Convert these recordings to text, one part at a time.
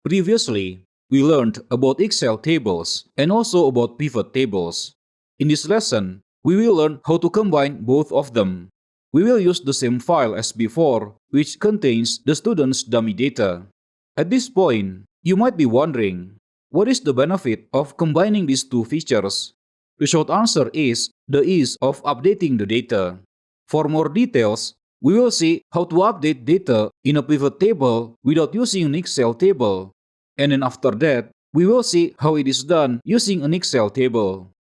Previously, we learned about Excel tables and also about pivot tables. In this lesson, we will learn how to combine both of them. We will use the same file as before, which contains the student's dummy data. At this point, you might be wondering, what is the benefit of combining these two features? The short answer is the ease of updating the data. For more details, we will see how to update data in a pivot table without using an Excel table. And then after that, we will see how it is done using an Excel table.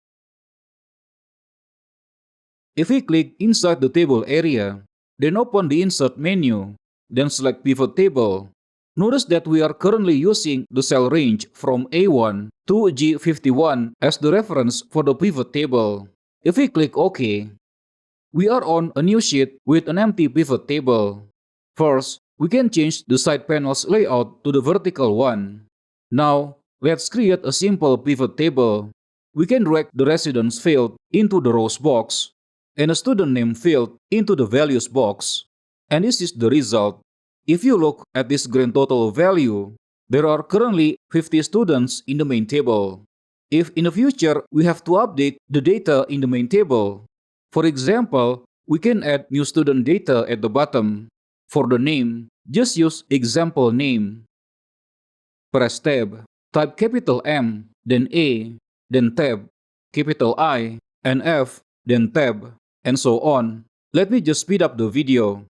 If we click inside the table area, then open the Insert menu, then select Pivot Table. Notice that we are currently using the cell range from A1 to G51 as the reference for the pivot table. If we click OK, we are on a new sheet with an empty pivot table. First, we can change the side panel's layout to the vertical one. Now, let's create a simple pivot table. We can drag the residence field into the rows box and a student name field into the values box. And this is the result. If you look at this grand total value, there are currently 50 students in the main table. If in the future we have to update the data in the main table, for example, we can add new student data at the bottom. For the name, just use example name. Press Tab, type capital M, then A, then Tab, capital I, and F, then Tab, and so on. Let me just speed up the video.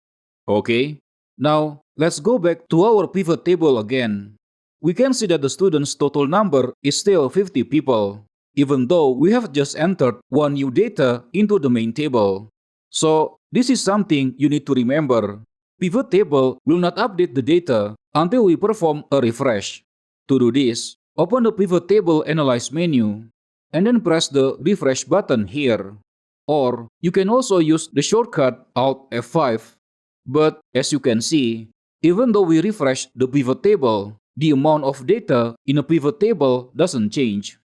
Okay, now let's go back to our pivot table again. We can see that the students' total number is still 50 people, even though we have just entered one new data into the main table. So, this is something you need to remember. Pivot table will not update the data until we perform a refresh. To do this, open the Pivot Table Analyze menu, and then press the Refresh button here. Or, you can also use the shortcut Alt F5. But, as you can see, even though we refresh the pivot table, the amount of data in a pivot table doesn't change.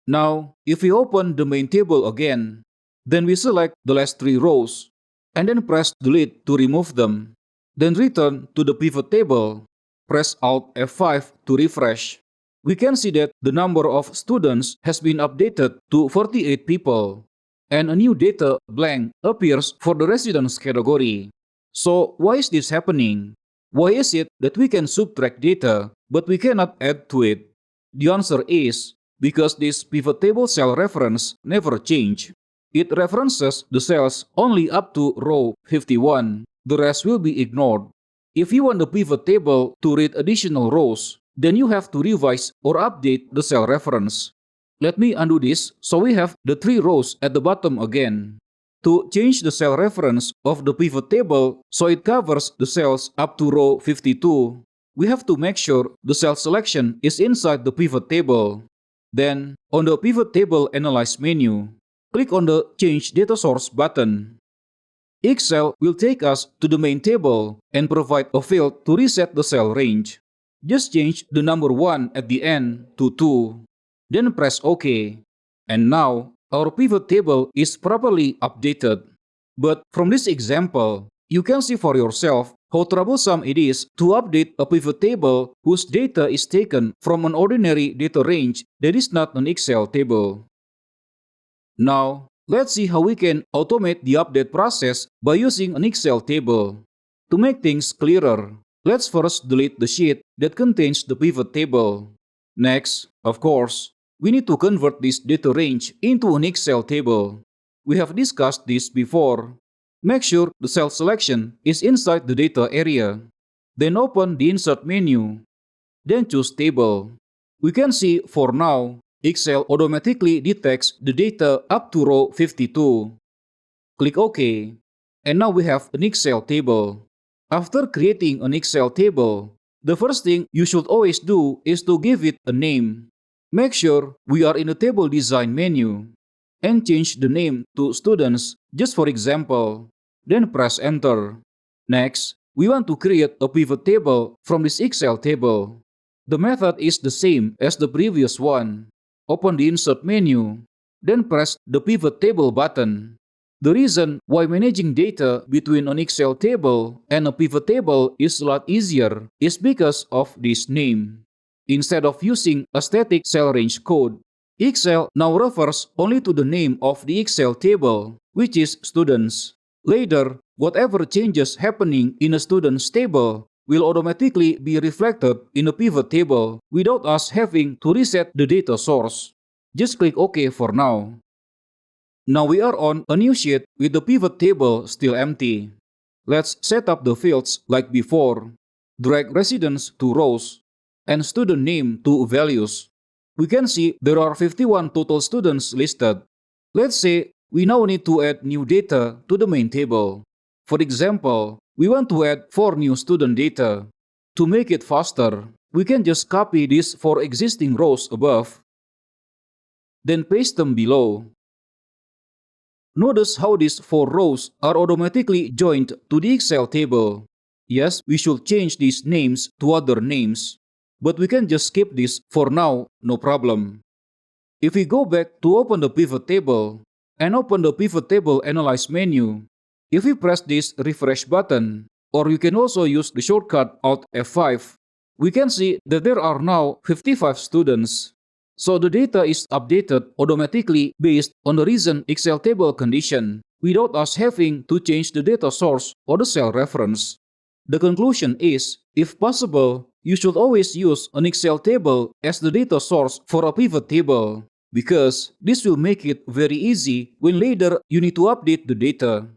Now, if we open the main table again, then we select the last 3 rows, and then press Delete to remove them. Then return to the pivot table. Press Alt F5 to refresh. We can see that the number of students has been updated to 48 people, and a new data blank appears for the residence category. So, why is this happening? Why is it that we can subtract data, but we cannot add to it? The answer is because this pivot table cell reference never change. It references the cells only up to row 51. The rest will be ignored. If you want the pivot table to read additional rows, then you have to revise or update the cell reference. Let me undo this so we have the 3 rows at the bottom again. To change the cell reference of the pivot table so it covers the cells up to row 52, we have to make sure the cell selection is inside the pivot table. Then, on the Pivot Table Analyze menu, click on the Change Data Source button. Excel will take us to the main table and provide a field to reset the cell range. Just change the number 1 at the end to 2. Then press OK. And now, our pivot table is properly updated. But from this example, you can see for yourself how troublesome it is to update a pivot table whose data is taken from an ordinary data range that is not an Excel table. Now, let's see how we can automate the update process by using an Excel table. To make things clearer, let's first delete the sheet that contains the pivot table. Next, of course, we need to convert this data range into an Excel table. We have discussed this before. Make sure the cell selection is inside the data area. Then open the Insert menu. Then choose Table. We can see for now, Excel automatically detects the data up to row 52. Click OK. And now we have an Excel table. After creating an Excel table, the first thing you should always do is to give it a name. Make sure we are in the Table Design menu and change the name to Students, just for example. Then press Enter. Next, we want to create a pivot table from this Excel table. The method is the same as the previous one. Open the Insert menu, then press the Pivot Table button. The reason why managing data between an Excel table and a pivot table is a lot easier is because of this name. Instead of using a static cell range code, Excel now refers only to the name of the Excel table, which is students. Later, whatever changes happening in a student's table will automatically be reflected in a pivot table without us having to reset the data source. Just click OK for now. Now we are on a new sheet with the pivot table still empty. Let's set up the fields like before. Drag residence to rows and student name to values. We can see there are 51 total students listed. Let's say we now need to add new data to the main table. For example, we want to add 4 new student data. To make it faster, we can just copy these 4 existing rows above, then paste them below. Notice how these 4 rows are automatically joined to the Excel table. Yes, we should change these names to other names, but we can just skip this for now, no problem. If we go back to open the pivot table and open the pivot table analyze menu, if we press this refresh button, or you can also use the shortcut Alt F5, we can see that there are now 55 students. So the data is updated automatically based on the recent Excel table condition without us having to change the data source or the cell reference. The conclusion is, if possible, you should always use an Excel table as the data source for a pivot table, because this will make it very easy when later you need to update the data.